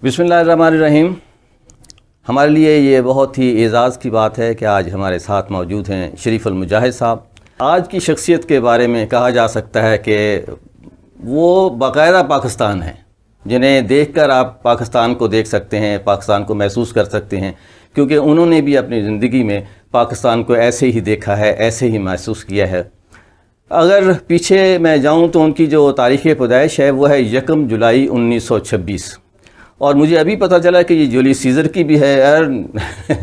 بسم اللہ الرحمن الرحیم۔ ہمارے لیے یہ بہت ہی اعزاز کی بات ہے کہ آج ہمارے ساتھ موجود ہیں شریف المجاہد صاحب۔ آج کی شخصیت کے بارے میں کہا جا سکتا ہے کہ وہ باقاعدہ پاکستان ہیں، جنہیں دیکھ کر آپ پاکستان کو دیکھ سکتے ہیں، پاکستان کو محسوس کر سکتے ہیں، کیونکہ انہوں نے بھی اپنی زندگی میں پاکستان کو ایسے ہی دیکھا ہے، ایسے ہی محسوس کیا ہے۔ اگر پیچھے میں جاؤں تو ان کی جو تاریخ پیدائش ہے وہ ہے 1 جولائی 1926، اور مجھے ابھی پتہ چلا کہ یہ جولیس سیزر کی بھی ہے،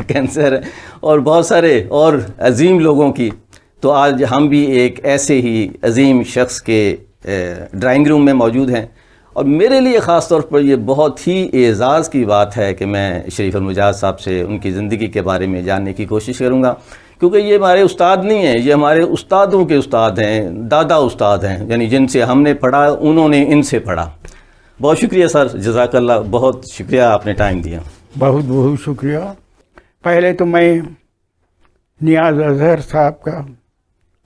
کینسر ہے، اور بہت سارے اور عظیم لوگوں کی۔ تو آج ہم بھی ایک ایسے ہی عظیم شخص کے ڈرائنگ روم میں موجود ہیں، اور میرے لیے خاص طور پر یہ بہت ہی اعزاز کی بات ہے کہ میں شریف المجاہد صاحب سے ان کی زندگی کے بارے میں جاننے کی کوشش کروں گا، کیونکہ یہ ہمارے استاد نہیں ہیں، یہ ہمارے استادوں کے استاد ہیں، دادا استاد ہیں، یعنی جن سے ہم نے پڑھا انہوں نے ان سے پڑھا۔ بہت شکریہ سر، جزاک اللہ، بہت شکریہ، آپ نے ٹائم دیا۔ بہت بہت شکریہ۔ پہلے تو میں نیاز اظہر صاحب کا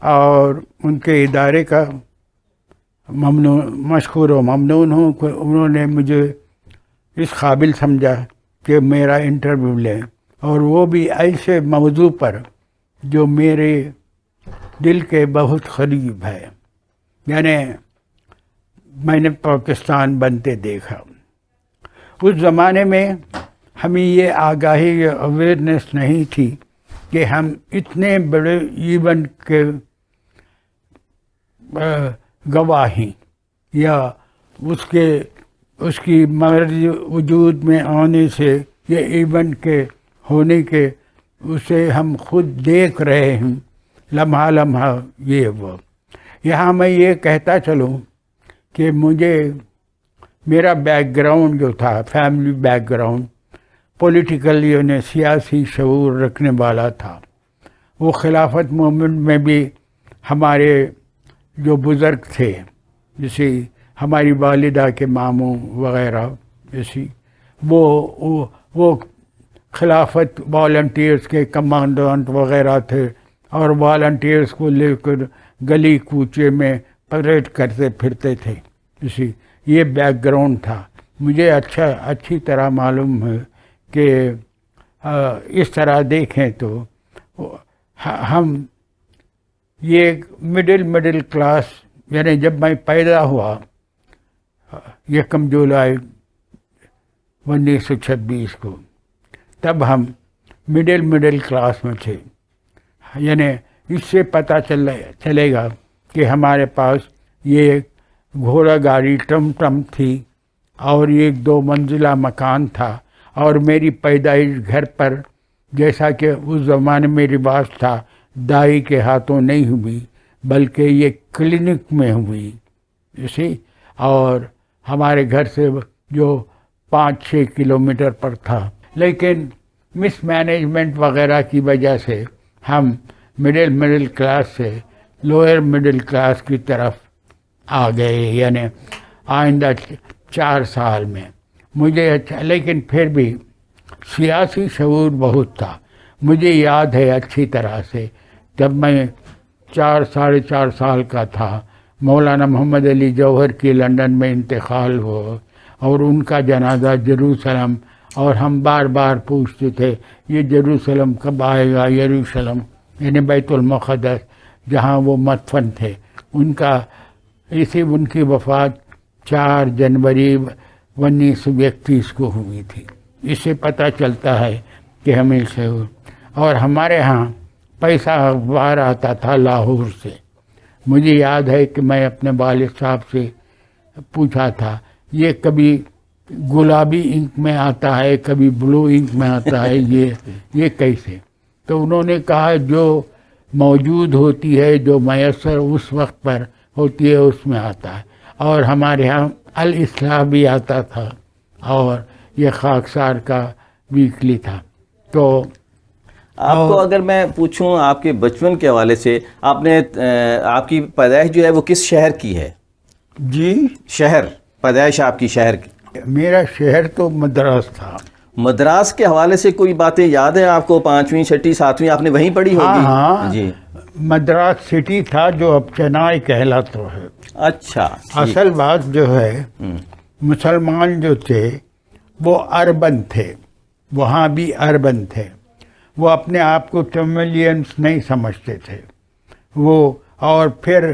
اور ان کے ادارے کا مشکور و ممنون ہوں کہ انہوں نے مجھے اس قابل سمجھا کہ میرا انٹرویو لیں، اور وہ بھی ایسے موضوع پر جو میرے دل کے بہت قریب ہے۔ یعنی میں نے پاکستان بنتے دیکھا۔ اس زمانے میں ہمیں یہ آگاہی، یہ اویئرنیس نہیں تھی کہ ہم اتنے بڑے ایونٹ کے گواہی یا اس کی مرض وجود میں آنے سے، یہ ایونٹ کے ہونے کے، اسے ہم خود دیکھ رہے ہیں لمحہ لمحہ، یہ وہ۔ یہاں میں یہ کہتا چلوں کہ میرا بیک گراؤنڈ جو تھا، فیملی بیک گراؤنڈ پولیٹیکل، یعنی سیاسی شعور رکھنے والا تھا۔ وہ خلافت موومنٹ میں بھی ہمارے جو بزرگ تھے، جیسے ہماری والدہ کے ماموں وغیرہ، جیسے وہ خلافت والنٹیئرس کے کمانڈنٹ وغیرہ تھے، اور والنٹیئرس کو لے کر گلی کوچے میں پریڈ کرتے پھرتے تھے۔ اسی یہ بیک گراؤنڈ تھا۔ مجھے اچھی طرح معلوم ہے کہ اس طرح دیکھیں تو ہم یہ مڈل کلاس، یعنی جب میں پیدا ہوا 1 جولائی 1926 کو، تب ہم مڈل کلاس میں تھے۔ یعنی اس سے پتہ چلے گا کہ ہمارے پاس یہ گھوڑا گاڑی ٹم تھی، اور 1-2 منزلہ مکان تھا، اور میری پیدائش گھر پر، جیسا کہ اس زمانے میں رواج تھا، دائی کے ہاتھوں نہیں ہوئی، بلکہ یہ کلینک میں ہوئی، اسی، اور ہمارے گھر سے جو 5-6 کلومیٹر پر تھا۔ لیکن مس مینجمنٹ وغیرہ کی وجہ سے ہم مڈل کلاس سے لوئر مڈل کلاس کی طرف آ گئے، یعنی آئندہ 4 سال میں مجھے اچھا، لیکن پھر بھی سیاسی شعور بہت تھا۔ مجھے یاد ہے اچھی طرح سے، جب میں 4-4.5 سال کا تھا، مولانا محمد علی جوہر کی لندن میں انتقال ہوا، اور ان کا جنازہ جیروسلم، اور ہم بار بار پوچھتے تھے یہ جیروسلم کب آئے گا، یروشلم یعنی بیت المقدس جہاں وہ مدفن تھے۔ ان کی وفات 4 جنوری 1931 کو ہوئی تھی۔ اس سے پتہ چلتا ہے کہ ہمیں سے، اور ہمارے ہاں پیسہ اخبار آتا تھا لاہور سے۔ مجھے یاد ہے کہ میں اپنے والد صاحب سے پوچھا تھا یہ کبھی گلابی انک میں آتا ہے، کبھی بلو انک میں آتا ہے، یہ کیسے؟ تو انہوں نے کہا جو موجود ہوتی ہے، جو میسر اس وقت پر ہوتی ہے، اس میں آتا ہے۔ اور ہمارے ہاں الاصلاح بھی آتا تھا، اور یہ خاکسار کا ویکلی تھا۔ تو آپ کو اگر میں پوچھوں آپ کے بچپن کے حوالے سے، آپ کی پیدائش جو ہے وہ کس شہر کی ہے؟ جی، شہر پیدائش آپ کی شہر کی؟ میرا شہر تو مدراس تھا۔ مدراس کے حوالے سے کوئی باتیں یاد ہیں آپ کو؟ 5ویں 6ٹی 7ویں آپ نے وہیں پڑھی ہوگی؟ ہاں جی، مدراس سٹی تھا جو اب چنائی کہلاتا ہے۔ اچھا، اصل بات جو ہے، مسلمان جو تھے وہ اربن تھے، وہاں بھی اربن تھے، وہ اپنے آپ کو تملینس نہیں سمجھتے تھے وہ. اور پھر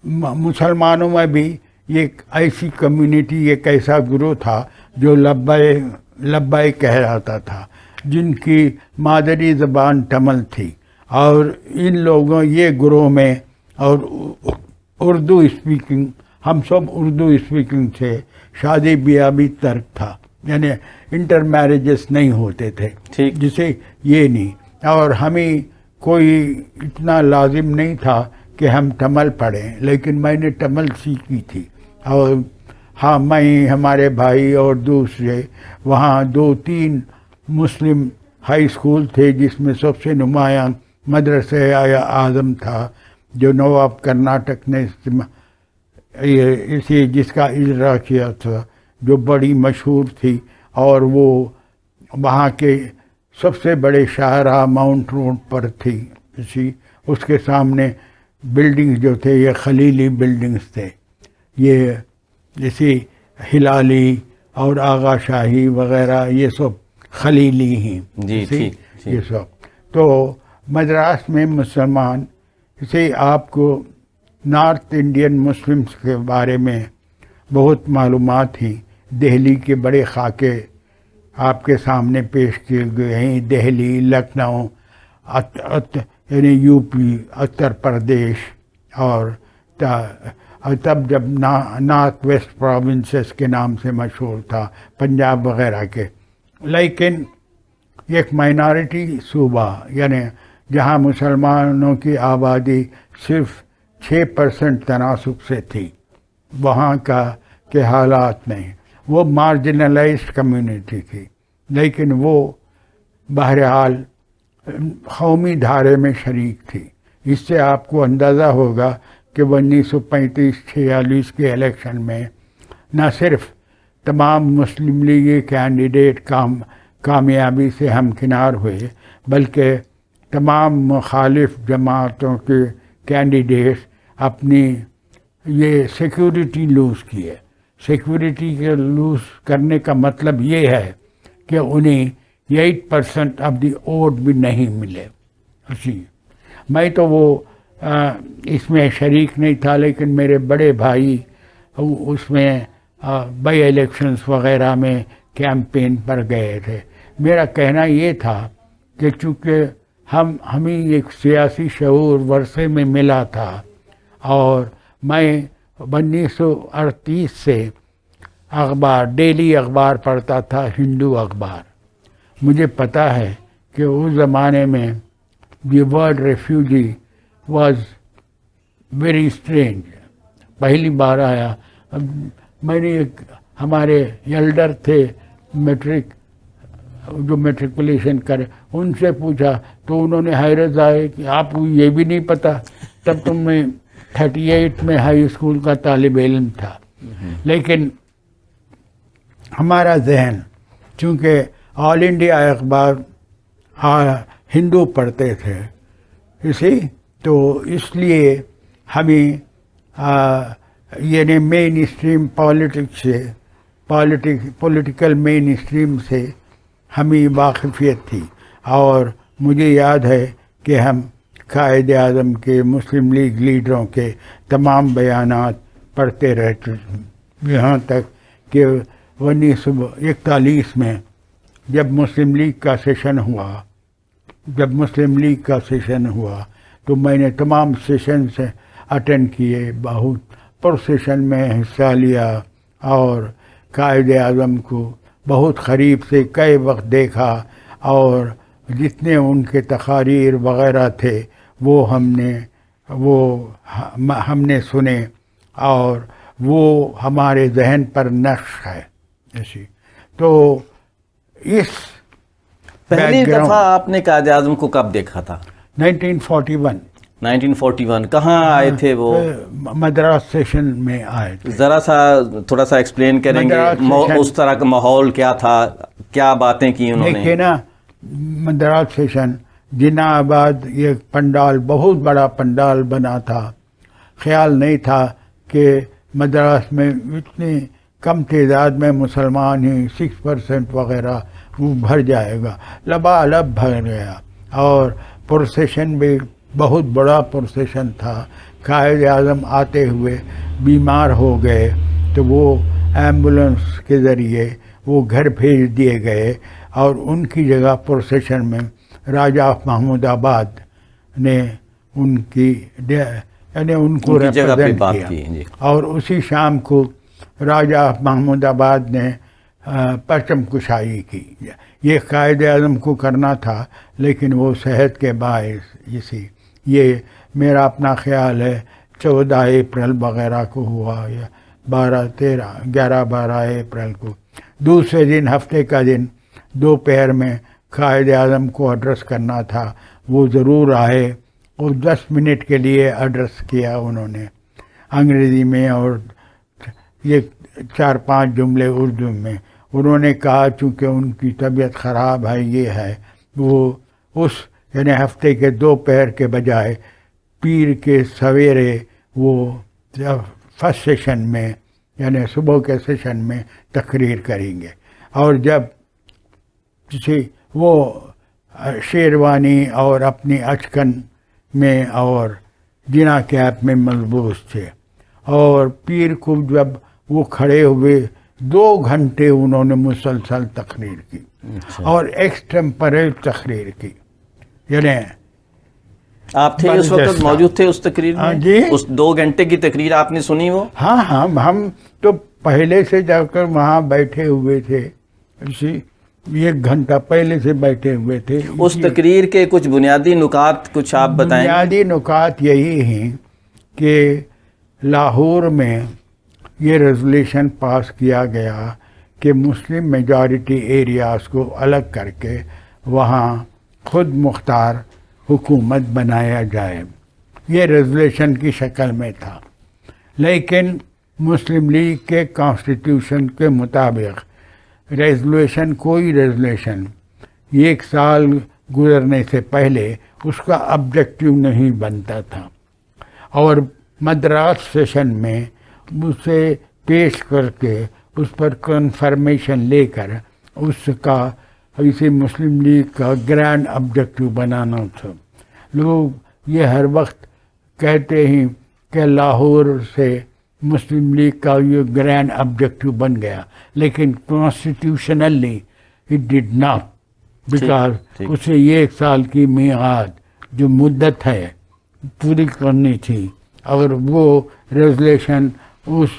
مسلمانوں میں بھی ایک ایسی کمیونٹی، ایک ایسا گروہ تھا جو لبائی کہلاتا تھا، جن کی مادری زبان تمل تھی، اور ان لوگوں یہ گروہ میں اور اردو اسپیکنگ، ہم سب اردو اسپیکنگ تھے. شادی بیاہ بھی ترک تھا، یعنی انٹر میرجز نہیں ہوتے تھے، ٹھیک. جسے یہ نہیں. اور ہمیں کوئی اتنا لازم نہیں تھا کہ ہم تمل پڑھیں، لیکن میں نے تمل سیکھی تھی. اور ہاں، میں، ہمارے بھائی اور دوسرے، وہاں 2-3 مسلم ہائی اسکول تھے، جس میں سب سے نمایاں مدرسہ اعظم تھا، جو نواب کرناٹک نے اسی جس کا اجرا کیا تھا، جو بڑی مشہور تھی. اور وہ وہاں کے سب سے بڑے شاہراہ ماؤنٹ روڈ پر تھی. اس کے سامنے بلڈنگ جو تھے یہ خلیلی بلڈنگز تھے، یہ جیسے ہلالی اور آغا شاہی وغیرہ، یہ سب خلیلی ہیں. جی ٹھیک. یہ سب تو مدراس میں مسلمان، اسے آپ کو نارتھ انڈین مسلمس کے بارے میں بہت معلومات ہیں. دہلی کے بڑے خاکے آپ کے سامنے پیش کیے گئے ہیں. دہلی، لکھنؤ، یعنی یو پی، اتر پردیش، اور تب جب نارتھ ویسٹ پروونسز کے نام سے مشہور تھا، پنجاب وغیرہ کے. لیکن ایک مائنارٹی صوبہ، یعنی جہاں مسلمانوں کی آبادی صرف 6% تناسب سے تھی، وہاں کے حالات نہیں. وہ مارجنلائزڈ کمیونٹی تھی، لیکن وہ بہرحال قومی دھارے میں شریک تھی. اس سے آپ کو اندازہ ہوگا کہ 1935-46 کے الیکشن میں نہ صرف تمام مسلم لیگی کینڈیڈیٹ کامیابی سے ہمکنار ہوئے، بلکہ تمام مخالف جماعتوں کے کینڈیڈیٹس اپنی یہ سیکیورٹی لوز کیے. سیکیورٹی کے لوز کرنے کا مطلب یہ ہے کہ انہیں 8% آف دی ووٹ بھی نہیں ملے. میں تو وہ اس میں شریک نہیں تھا، لیکن میرے بڑے بھائی اس میں بائی الیکشنز وغیرہ میں کیمپین پر گئے تھے. میرا کہنا یہ تھا کہ چونکہ ہمیں ایک سیاسی شعور ورثے میں ملا تھا، اور میں 1938 سے ڈیلی اخبار پڑھتا تھا، ہندو اخبار. مجھے پتہ ہے کہ اس زمانے میں دی word refugee was very strange. پہلی بار آیا. میں نے ہمارے ایلڈر تھے جو میٹریکولیشن کرے، ان سے پوچھا تو انہوں نے حیرت ظاہر کہ آپ کو یہ بھی نہیں پتہ. تب تو میں 38 میں ہائی اسکول کا طالب علم تھا. لیکن ہمارا ذہن، چونکہ آل انڈیا اخبار ہندو پڑھتے تھے، تو اس لیے ہمیں یعنی مین اسٹریم پالیٹکس سے، پولیٹیکل مین اسٹریم سے ہمیں واقفیت تھی. اور مجھے یاد ہے کہ ہم قائد اعظم کے، مسلم لیگ لیڈروں کے تمام بیانات پڑھتے رہتے، یہاں تک کہ 1941 میں جب مسلم لیگ کا سیشن ہوا تو میں نے تمام سیشن سے اٹینڈ کیے، بہت پر سیشن میں حصہ لیا، اور قائد اعظم کو بہت قریب سے کئی وقت دیکھا، اور جتنے ان کے تقاریر وغیرہ تھے وہ ہم نے سنے، اور وہ ہمارے ذہن پر نقش ہے. تو اس پہلی دفعہ آپ نے قائد اعظم کو کب دیکھا تھا؟ 1941 کہاں آئے تھے وہ؟ مدراس سیشن میں آئے تھے. ذرا سا تھوڑا سا ایکسپلین کریں گے اس طرح کا ماحول کیا تھا، کیا باتیں کی انہوں نے؟ دیکھیے نا، مدراس سیشن جناح آباد یہ پنڈال، بہت بڑا پنڈال بنا تھا. خیال نہیں تھا کہ مدراس میں اتنے کم تعداد میں مسلمان ہی 6% وغیرہ وہ بھر جائے گا، لبالب بھر گیا. اور پروسیشن بھی بہت بڑا پروسیشن تھا. قائد اعظم آتے ہوئے بیمار ہو گئے تو وہ ایمبولنس کے ذریعے وہ گھر بھیج دیے گئے، اور ان کی جگہ پروسیشن میں راجہ آف محمود آباد نے ان کی یعنی ان کو ان کی جگہ پہ ریپرزینٹ بات کیا. کی. جی اور اسی شام کو راجہ آف محمود آباد نے پرچم کشائی کی. یہ قائد اعظم کو کرنا تھا لیکن وہ صحت کے باعث اسی یہ میرا اپنا خیال ہے 14 اپریل وغیرہ کو ہوا، یا 11-12 اپریل کو. دوسرے دن ہفتے کا دن دوپہر میں قائد اعظم کو ایڈریس کرنا تھا. وہ ضرور آئے اور 10 منٹ کے لیے ایڈریس کیا انہوں نے انگریزی میں، اور یہ 4-5 جملے اردو میں. انہوں نے کہا چونکہ ان کی طبیعت خراب ہے، یہ ہے وہ اس یعنی ہفتے کے دوپہر کے بجائے پیر کے سویرے وہ فرسٹ سیشن میں یعنی صبح کے سیشن میں تقریر کریں گے. اور جب کسی وہ شیروانی اور اپنی اچکن میں اور جنا کیپ میں ملبوس تھے، اور پیر کو جب وہ کھڑے ہوئے 2 گھنٹے انہوں نے مسلسل تقریر کی، اور ایکسٹمپریٹ تقریر کی. یعنی آپ تھے اس وقت موجود تھے اس تقریر میں؟ جی اس 2 گھنٹے کی تقریر آپ نے سنی وہ؟ ہاں ہم تو پہلے سے جا کر وہاں بیٹھے ہوئے تھے، اسی 1 گھنٹہ پہلے سے بیٹھے ہوئے تھے. اس تقریر کے کچھ بنیادی نکات کچھ آپ بتائیں. بنیادی نکات یہی ہیں کہ لاہور میں یہ ریزولیشن پاس کیا گیا کہ مسلم میجارٹی ایریاز کو الگ کر کے وہاں خود مختار حکومت بنایا جائے. یہ ریزولیشن کی شکل میں تھا، لیکن مسلم لیگ کے کانسٹیٹیوشن کے مطابق کوئی ریزولیشن 1 سال گزرنے سے پہلے اس کا آبجیکٹیو نہیں بنتا تھا، اور مدراس سیشن میں اسے پیش کر کے اس پر کنفرمیشن لے کر اس کا اسے مسلم لیگ کا گرینڈ آبجیکٹیو بنانا تھا. لوگ یہ ہر وقت کہتے ہیں کہ لاہور سے مسلم لیگ کا یہ گرینڈ آبجیکٹیو بن گیا، لیکن constitutionally it did not, because اسے 1 سال کی میعاد جو مدت ہے پوری کرنی تھی. اور وہ ریزولیشن اس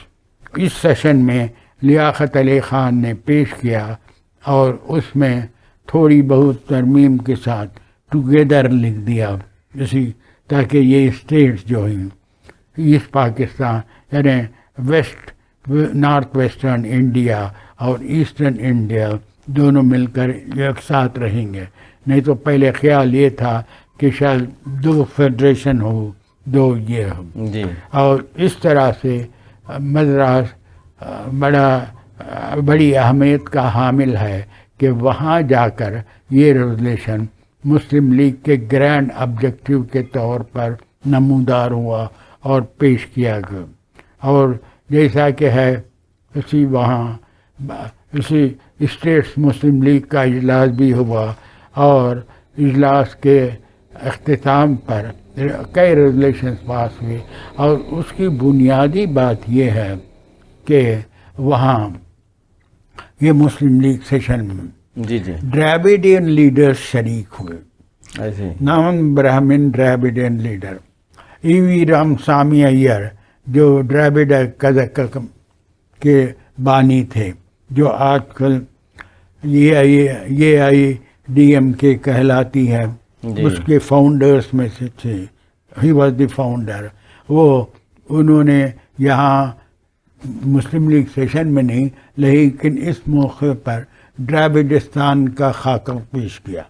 سیشن میں لیاقت علی خان نے پیش کیا، اور اس میں تھوڑی بہت ترمیم کے ساتھ ٹوگیدر لکھ دیا، اسی تاکہ یہ اسٹیٹس جو ہیں ایسٹ پاکستان یعنی نارتھ ویسٹرن انڈیا اور ایسٹرن انڈیا دونوں مل کر ایک ساتھ رہیں گے. نہیں تو پہلے خیال یہ تھا کہ شاید 2 فیڈریشن ہو، 2 یہ ہو. جی. اور اس طرح سے مدراس بڑی اہمیت کا حامل ہے کہ وہاں جا کر یہ ریزولیشن مسلم لیگ کے گرینڈ آبجیکٹیو کے طور پر نمودار ہوا اور پیش کیا گیا. اور جیسا کہ ہے اسی اسٹیٹس مسلم لیگ کا اجلاس بھی ہوا، اور اجلاس کے اختتام پر کئی ریزولیشنز پاس ہوئے. اور اس کی بنیادی بات یہ ہے کہ وہاں یہ مسلم لیگ سیشن میں جی ڈراویڈین لیڈرز شریک ہوئے. ایسے نان برہمن ڈراویڈین لیڈر ای وی رامسامی ایئر جو ڈراوڈ کزکم کے بانی تھے، جو آج کل یہ آئی ڈی ایم کے کہلاتی ہے، اس کے فاؤنڈرز میں سے تھے. He was the founder. انہوں نے یہاں مسلم لیگ سیشن میں نہیں، لیکن اس موقع پر ڈراوڈستان کا خاکہ پیش کیا.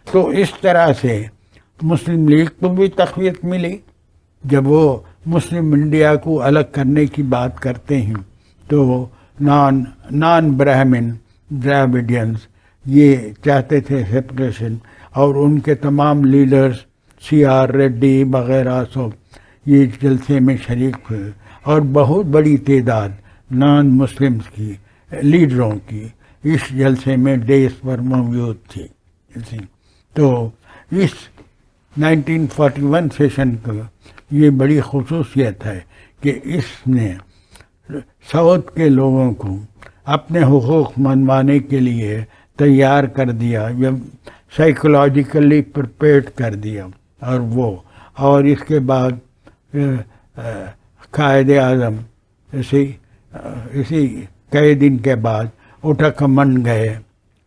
تو اس طرح سے مسلم لیگ کو بھی تقویت ملی. جب وہ مسلم انڈیا کو الگ کرنے کی بات کرتے ہیں تو نان برہمن ڈراویڈینز یہ چاہتے تھے سپریشن، اور ان کے تمام لیڈرز CR ریڈی وغیرہ سب یہ جلسے میں شریک ہوئے، اور بہت بڑی تعداد نان مسلمس کی لیڈروں کی اس جلسے میں ڈیس پر موجود تھی. تو اس 1941 سیشن کا یہ بڑی خصوصیت ہے کہ اس نے ساؤتھ کے لوگوں کو اپنے حقوق منوانے کے لیے تیار کر دیا، سائیکولوجیکلی پریپیئرڈ کر دیا. اور اس کے بعد قائد اعظم اسی کئی دن کے بعد اٹاکمنڈ گئے،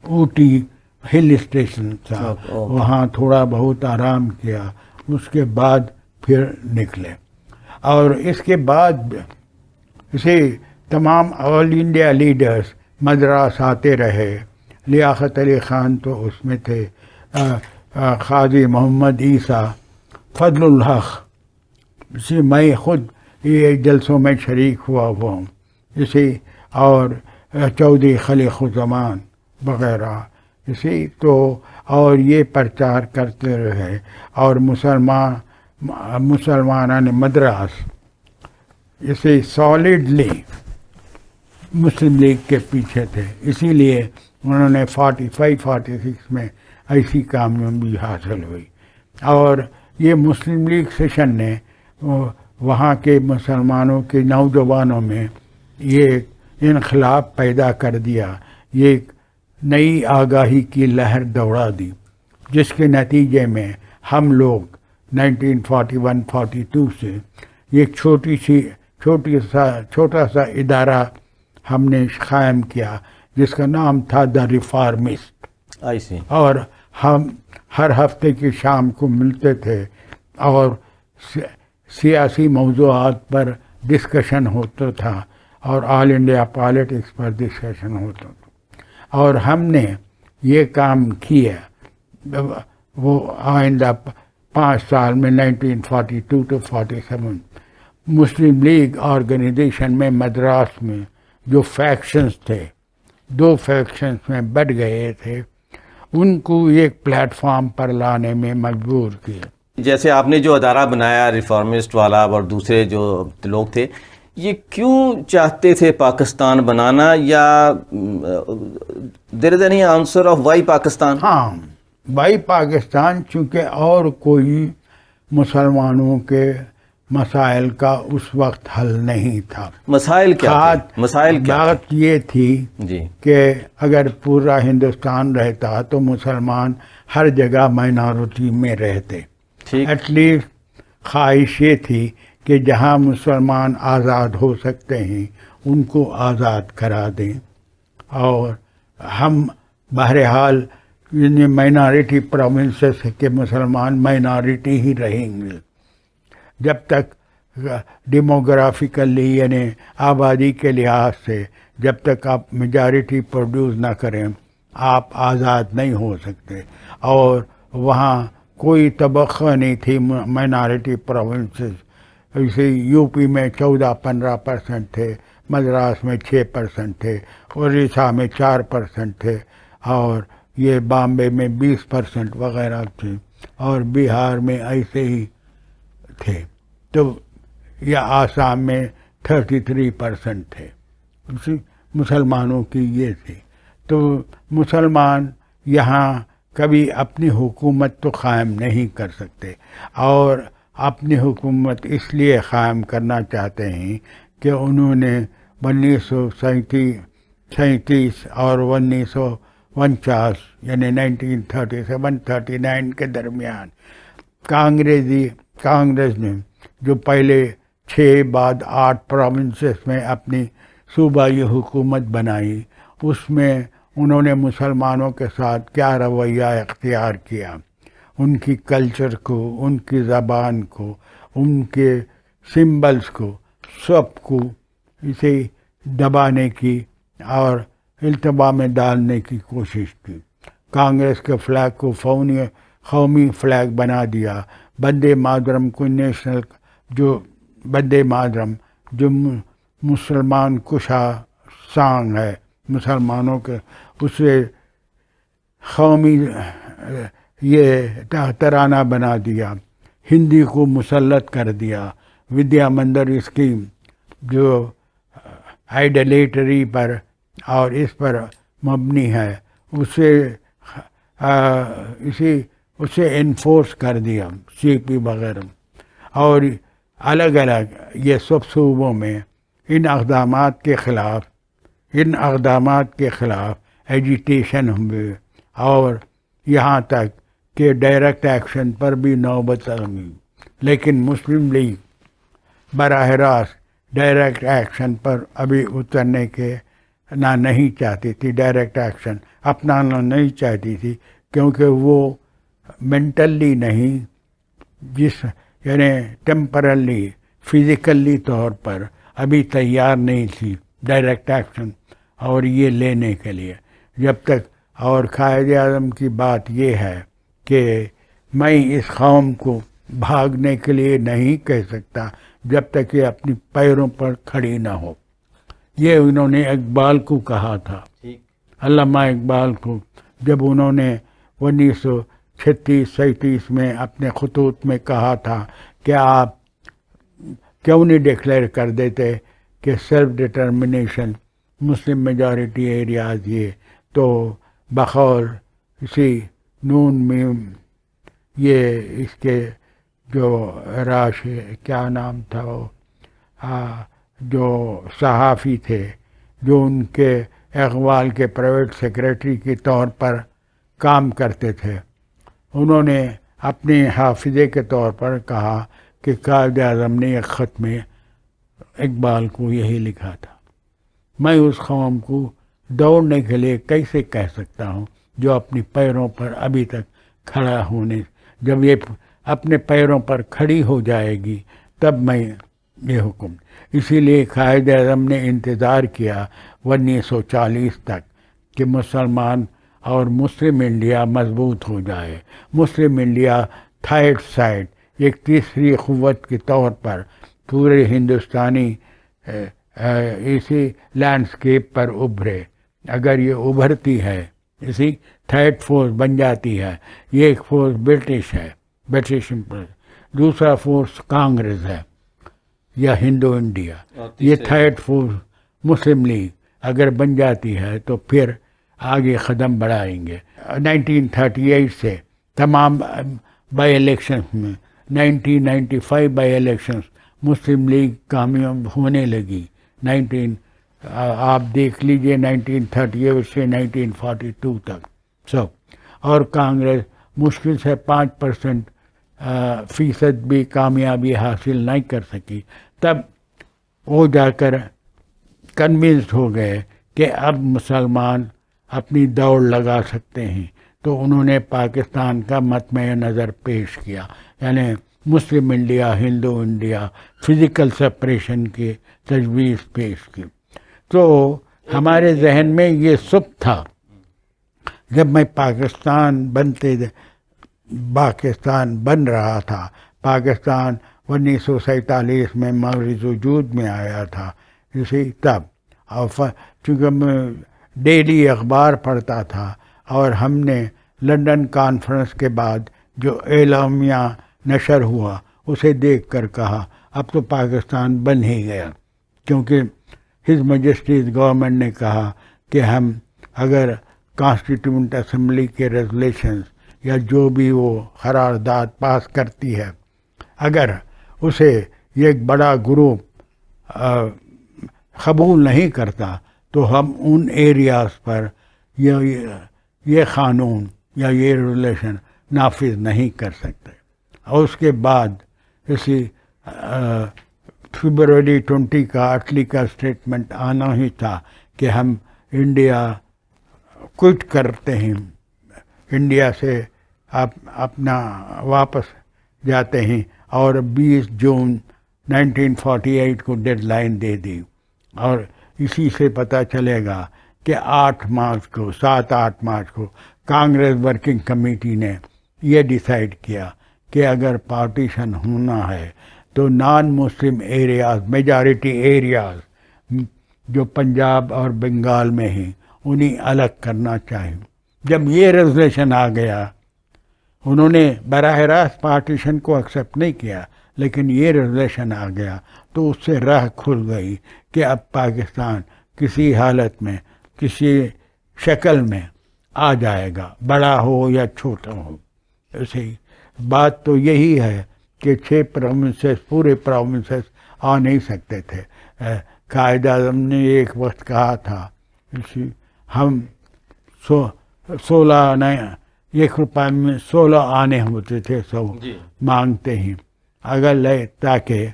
اوٹی ہل اسٹیشن تھا، وہاں تھوڑا بہت آرام کیا، اس کے بعد پھر نکلے. اور اس کے بعد اسے تمام آل انڈیا لیڈرز مدراس آتے رہے. لیاقت علی خان تو اس میں تھے، قاضی محمد عیسیٰ، فضل الحق، میں خود یہ جلسوں میں شریک ہوا ہوں، اور چودھری خلیق الزمان وغیرہ. اور یہ پرچار کرتے رہے. اور مسلمانان مدراس سالڈلی مسلم لیگ کے پیچھے تھے، اسی لیے انہوں نے 45-46 میں ایسی کامیابی حاصل ہوئی. اور یہ مسلم لیگ سیشن نے وہاں کے مسلمانوں کے نوجوانوں میں یہ انقلاب پیدا کر دیا، یہ نئی آگاہی کی لہر دوڑا دی، جس کے نتیجے میں ہم لوگ 1941-42 سے ایک چھوٹا سا ادارہ ہم نے قائم کیا جس کا نام تھا دا ریفارمسٹ. اور ہم ہر ہفتے کی شام کو ملتے تھے اور سیاسی موضوعات پر ڈسکشن ہوتا تھا اور آل انڈیا پالیٹکس پر ڈسکشن ہوتا تھا. اور ہم نے یہ کام کیا وہ آئندہ 5 سال میں 1942 to 47 مسلم لیگ آرگنائزیشن میں مدراس میں جو فیکشنز تھے، 2 فیکشنز میں بٹ گئے تھے، ان کو ایک پلیٹ فارم پر لانے میں مجبور کیا. جیسے آپ نے جو ادارہ بنایا ریفارمسٹ والا اور دوسرے جو لوگ تھے، یہ کیوں چاہتے تھے پاکستان بنانا، یا there is any answer of why Pakistan? ہاں، وائی پاکستان، چونکہ اور کوئی مسلمانوں کے مسائل کا اس وقت حل نہیں تھا. مسائل کیا تھے؟ بات یہ تھی جی کہ اگر پورا ہندوستان رہتا تو مسلمان ہر جگہ مائنورٹی میں رہتے. ایٹ لیسٹ خواہش یہ تھی کہ جہاں مسلمان آزاد ہو سکتے ہیں ان کو آزاد کرا دیں. اور ہم بہرحال مائنارٹی پروونسز کے مسلمان مائنارٹی ہی رہیں گے جب تک ڈیموگرافیکلی، یعنی آبادی کے لحاظ سے جب تک آپ میجارٹی پروڈیوس نہ کریں آپ آزاد نہیں ہو سکتے. اور وہاں کوئی طبقہ نہیں تھی مائنارٹی پروونسز. اسے یو پی میں 14-15% تھے، مدراس میں 6% تھے، اڑیسہ میں 4% تھے، اور یہ بامبے میں 20% وغیرہ تھے، اور بہار میں ایسے ہی تھے. تو یا آسام میں 33% تھے. مسلمانوں کی یہ تھی. تو مسلمان یہاں کبھی اپنی حکومت تو قائم نہیں کر سکتے، اور اپنی حکومت اس لیے قائم کرنا چاہتے ہیں کہ انہوں نے 1937 اور 1949 یعنی 1937-39 کے درمیان کانگریس نے جو پہلے 6 بعد 8 پروونسز میں اپنی صوبائی حکومت بنائی، اس میں انہوں نے مسلمانوں کے ساتھ کیا رویہ اختیار کیا، ان کی کلچر کو، ان کی زبان کو، ان کے سمبلز کو، سب کو اسے دبانے کی اور التوا میں ڈالنے کی کوشش کی. کانگریس کے فلیگ کو قومی فلیگ بنا دیا. وندے ماترم کو نیشنل، جو وندے ماترم جو مسلمان کشا سانگ ہے مسلمانوں کے، اسے قومی یہ ترانہ بنا دیا. ہندی کو مسلط کر دیا. ودیا مندر اسکیم جو آئیڈلیٹری پر اور اس پر مبنی ہے، اسے انفورس کر دیا سی پی وغیرہ، اور الگ الگ یہ سب صوبوں میں ان اقدامات کے خلاف ایجیٹیشن ہوئے، اور یہاں تک کہ ڈائریکٹ ایکشن پر بھی نوبت آئی، لیکن مسلم لیگ براہ راست ڈائریکٹ ایکشن پر ابھی اترنے کے نہیں چاہتی تھی، ڈائریکٹ ایکشن اپنانا نہیں چاہتی تھی، کیونکہ وہ مینٹلی نہیں، یعنی ٹیمپرلی فزیکلی طور پر ابھی تیار نہیں تھی ڈائریکٹ ایکشن اور یہ لینے کے لیے جب تک. اور قائد اعظم کی بات یہ ہے کہ میں اس قوم کو بھاگنے کے لیے نہیں کہہ سکتا جب تک یہ اپنی پیروں پر کھڑی نہ ہو. یہ انہوں نے اقبال کو کہا تھا، علامہ اقبال کو، جب انہوں نے 1936-37 میں اپنے خطوط میں کہا تھا کہ آپ کیوں نہیں ڈکلیئر کر دیتے کہ سیلف ڈٹرمنیشن مسلم میجارٹی ایریاز، یہ تو بخور اسی نون میں یہ اس کے جو کیا نام تھا وہ جو صحافی تھے جو ان کے اقبال کے پرائیویٹ سیکریٹری کے طور پر کام کرتے تھے، انہوں نے اپنے حافظے کے طور پر کہا کہ قائد اعظم نے ایک خط میں اقبال کو یہی لکھا تھا. میں اس قوم کو دوڑنے کے لیے کیسے کہہ سکتا ہوں جو اپنی پیروں پر ابھی تک کھڑا ہونے، جب یہ اپنے پیروں پر کھڑی ہو جائے گی تب میں یہ حکم. اسی لیے قائد اعظم نے انتظار کیا 1940 تک کہ مسلمان اور مسلم انڈیا مضبوط ہو جائے. مسلم انڈیا تھرڈ سائڈ، ایک تیسری قوت کے طور پر پورے ہندوستانی اسی لینڈسکیپ پر ابھرے. اگر یہ ابھرتی ہے، اسی تھرڈ فورس بن جاتی ہے. یہ ایک فورس برٹش ہے، برٹش، دوسرا فورس کانگریس ہے یا ہندو انڈیا. یہ تھرڈ فورس مسلم لیگ اگر بن جاتی ہے تو پھر آگے قدم بڑھائیں گے. 1938 سے تمام بائی الیکشنز میں 1995 بائی الیکشنز مسلم لیگ کامیاب ہونے لگی. آپ دیکھ لیجئے 1938 سے 1942 تک سب، اور کانگریس مشکل سے 5% بھی کامیابی حاصل نہیں کر سکی. تب وہ جا کر کنونسڈ ہو گئے کہ اب مسلمان اپنی دوڑ لگا سکتے ہیں، تو انہوں نے پاکستان کا مطمع نظر پیش کیا، یعنی مسلم انڈیا، ہندو انڈیا، فزیکل سپریشن کی تجویز پیش کی. تو ہمارے ذہن میں یہ سب تھا. جب میں پاکستان بن رہا تھا، پاکستان 1947 میں مغرب وجود میں آیا تھا، اسی تب، اور چونکہ میں ڈیلی اخبار پڑھتا تھا، اور ہم نے لندن کانفرنس کے بعد جو اعلامیہ نشر ہوا اسے دیکھ کر کہا اب تو پاکستان بن ہی گیا، کیونکہ ہز میجسٹیز گورنمنٹ نے کہا کہ ہم اگر کانسٹیٹیوشنل اسمبلی کے ریزولیشنز یا جو بھی وہ قرارداد پاس کرتی ہے، اگر اسے ایک بڑا گروپ قبول نہیں کرتا تو ہم ان ایریاز پر یہ قانون یا یہ ریزولیشن نافذ نہیں کر سکتے. اور اس کے بعد اسی فیبروری 20 کا اٹلی کا اسٹیٹمنٹ آنا ہی تھا کہ ہم انڈیا کوئٹ کرتے ہیں، انڈیا سے اپنا واپس جاتے ہیں، اور 20 جون 1948 کو ڈیڈ لائن دے دی. اور اسی سے پتہ چلے گا کہ 7-8 مارچ کو کانگریس ورکنگ کمیٹی نے یہ ڈیسائیڈ کیا کہ اگر پارٹیشن ہونا ہے تو نان مسلم ایریاز، میجارٹی ایریاز جو پنجاب اور بنگال میں ہیں انہیں الگ کرنا چاہیے. جب یہ ریزولیشن آ گیا، انہوں نے براہ راست پارٹیشن کو ایکسیپٹ نہیں کیا، لیکن یہ ریزولیشن آ گیا تو اس سے راہ کھل گئی کہ اب پاکستان کسی حالت میں کسی شکل میں آ جائے گا، بڑا ہو یا چھوٹا ہو۔ ایسے بات تو یہی ہے کہ 6 پروونسز پورے پروونسز آ نہیں سکتے تھے۔ قائد اعظم نے ایک وقت کہا تھا ہم 16 1 روپے میں 16 آنے ہوتے تھے، مانگتے ہی تاکہ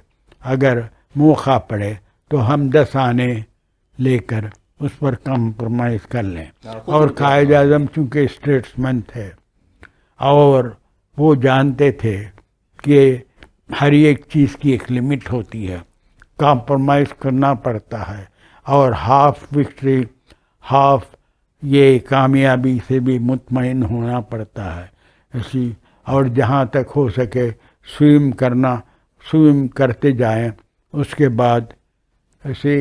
اگر موقع پڑے تو ہم 10 آنے لے کر اس پر کمپرومائز کر لیں۔ اور قائد اعظم چونکہ اسٹیٹسمین تھے اور وہ جانتے تھے کہ ہر ایک چیز کی ایک لمٹ ہوتی ہے، کمپرومائز کرنا پڑتا ہے، اور ہاف وکٹری ہاف یہ کامیابی سے بھی مطمئن ہونا پڑتا ہے۔ اور جہاں تک ہو سکے سوئم کرتے جائیں، اس کے بعد ایسے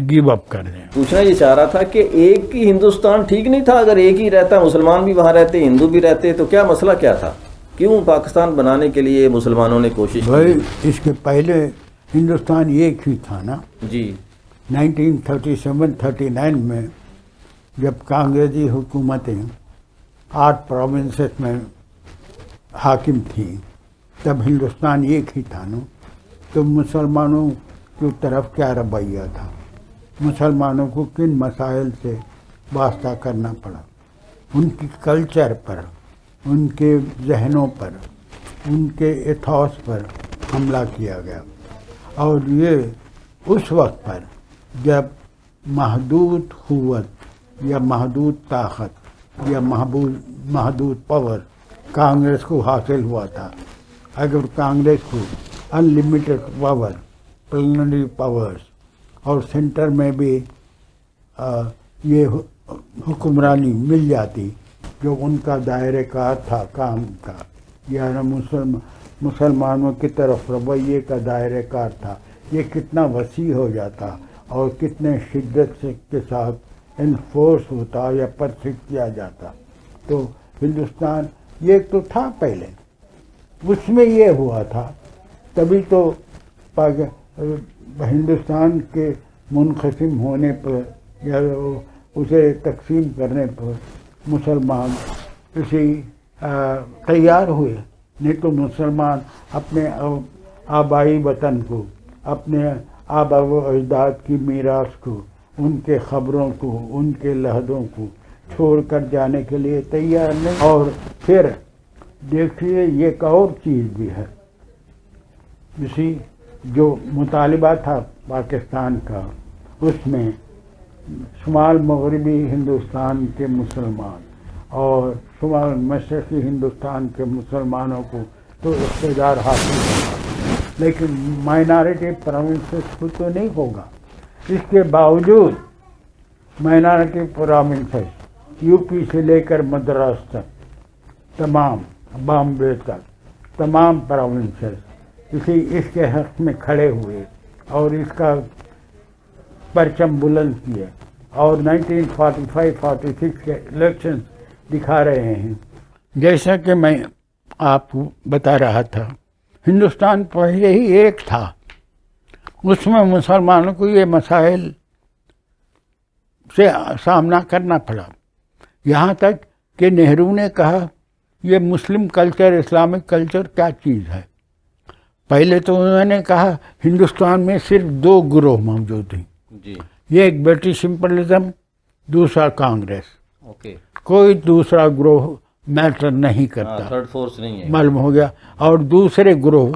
گیو اپ کر دیں۔ پوچھنا یہ چاہ رہا تھا کہ ایک ہی ہندوستان ٹھیک نہیں تھا؟ اگر ایک ہی رہتا، مسلمان بھی وہاں رہتے، ہندو بھی رہتے، تو کیا مسئلہ کیا تھا؟ کیوں پاکستان بنانے کے لیے مسلمانوں نے کوشش کی؟ اس کے پہلے ہندوستان ایک ہی تھا نا جی۔ 1937-39 میں جب کانگریسی حکومتیں 8 پروونسز میں حاکم تھیں تب ہندوستان ایک ہی تھا نا، تو مسلمانوں کی طرف کیا رویہ تھا؟ مسلمانوں کو کن مسائل سے واسطہ کرنا پڑا؟ ان کی کلچر پر، ان کے ذہنوں پر، ان کے ایتھوس پر حملہ کیا گیا، اور یہ اس وقت پر جب محدود قوت یا محدود طاقت یا محدود پاور کانگریس کو حاصل ہوا تھا۔ اگر کانگریس کو انلمیٹڈ پاور، پلنری پاورز، اور سینٹر میں بھی یہ حکمرانی مل جاتی جو ان کا دائرہ کار تھا کام کا، یا مسلمانوں کی طرف رویے کا دائرہ کار تھا، یہ کتنا وسیع ہو جاتا اور کتنے شدت کے ساتھ انفورس ہوتا یا پرسیکٹ کیا جاتا۔ تو ہندوستان یہ تو تھا پہلے، اس میں یہ ہوا تھا، تبھی تو ہندوستان کے منقسم ہونے پر یا اسے تقسیم کرنے پر مسلمان تیار ہوئے، نہیں تو مسلمان اپنے آبائی وطن کو، اپنے آبا و اجداد کی میراث کو، ان کے خبروں کو، ان کے لہدوں کو چھوڑ کر جانے کے لیے تیار نہیں۔ اور پھر دیکھیے ایک اور چیز بھی ہے، جو مطالبہ تھا پاکستان کا، اس میں شمال مغربی ہندوستان کے مسلمان اور شمال مشرقی ہندوستان کے مسلمانوں کو تو اقتدار حاصل ہوگا، لیکن مائنارٹی پروونسز کو تو نہیں ہوگا۔ اس کے باوجود مائنارٹی پروونسز یو پی سے لے کر مدراس تک، تمام بامبے تک، تمام پروونسز اس کے حق میں کھڑے ہوئے اور اس کا پرچم بلند کیے، اور 1945-46 کے الیکشن دکھا رہے ہیں۔ جیسا کہ میں آپ کو بتا رہا تھا، ہندوستان پہلے ہی ایک تھا، اس میں مسلمانوں کو یہ مسائل سے سامنا کرنا پڑا، یہاں تک کہ نہرو نے کہا یہ مسلم کلچر، اسلامک کلچر کیا چیز ہے۔ پہلے تو انہوں نے کہا ہندوستان میں صرف 2 گروہ موجود ہیں جی، یہ ایک برٹش امپریلزم، دوسرا کانگریس، کوئی دوسرا گروہ میٹر نہیں کرتا، تھرڈ فورس نہیں ہے، معلوم ہو گیا۔ اور دوسرے گروہ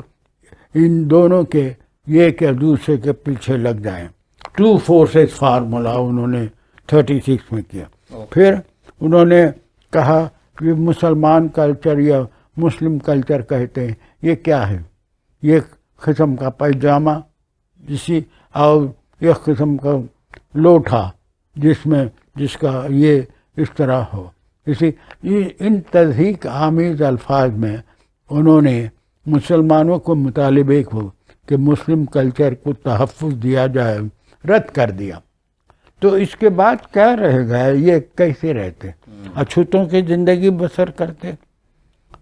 ان دونوں کے یہ کہ دوسرے کے پیچھے لگ جائیں، 2 فورسز فارمولا انہوں نے 36 میں کیا۔ پھر انہوں نے کہا کہ مسلمان کلچر یا مسلم کلچر کہتے ہیں، یہ کیا ہے؟ یہ قسم کا پائجامہ اور ایک قسم کا لوٹا جس کا یہ اس طرح ہو، ان تضحیک آمیز الفاظ میں انہوں نے مسلمانوں کو مطالبے کو کہ مسلم کلچر کو تحفظ دیا جائے رد کر دیا۔ تو اس کے بعد کیا رہ گیا؟ یہ کیسے رہتے؟ اچھوتوں کی زندگی بسر کرتے،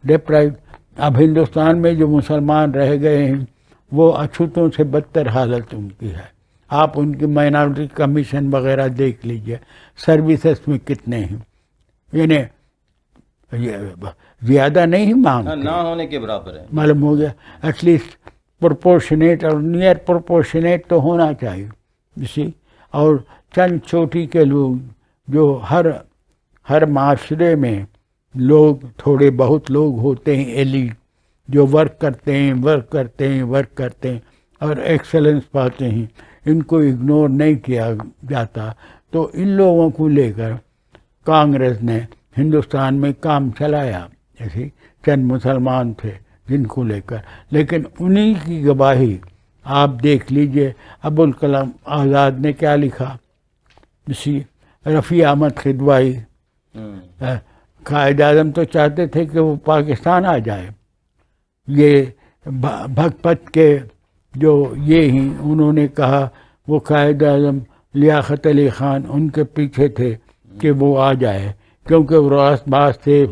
ڈیپرائیو۔ اب ہندوستان میں جو مسلمان رہ گئے ہیں وہ اچھوتوں سے بدتر حالت ان کی ہے. آپ ان کی مائنارٹی کمیشن وغیرہ دیکھ لیجئے، سروسز میں کتنے ہیں، یعنی زیادہ نہیں مانگتے، نہ ہونے کے برابر ہے. معلوم ہو گیا. ایٹ لیسٹ پروپورشنیٹ اور نیئر پروپورشنیٹ تو ہونا چاہیے اسی. اور چند چوٹی کے لوگ جو ہر معاشرے میں لوگ، تھوڑے بہت لوگ ہوتے ہیں ایلیٹ، جو ورک کرتے ہیں اور ایکسلنس پاتے ہیں، ان کو اگنور نہیں کیا جاتا. تو ان لوگوں کو لے کر کانگریس نے ہندوستان میں کام چلایا. جیسے چند مسلمان تھے جن کو لے کر، لیکن انہی کی گواہی آپ دیکھ لیجئے. ابوالکلام آزاد نے کیا لکھا، اسی رفیع احمد خدوائی، قائد اعظم تو چاہتے تھے کہ وہ پاکستان آ جائے. یہ بھگپت کے جو یہ ہیں، انہوں نے کہا وہ قائد اعظم لیاقت علی خان ان کے پیچھے تھے کہ وہ آ جائے، کیونکہ وہ راست باز تھے،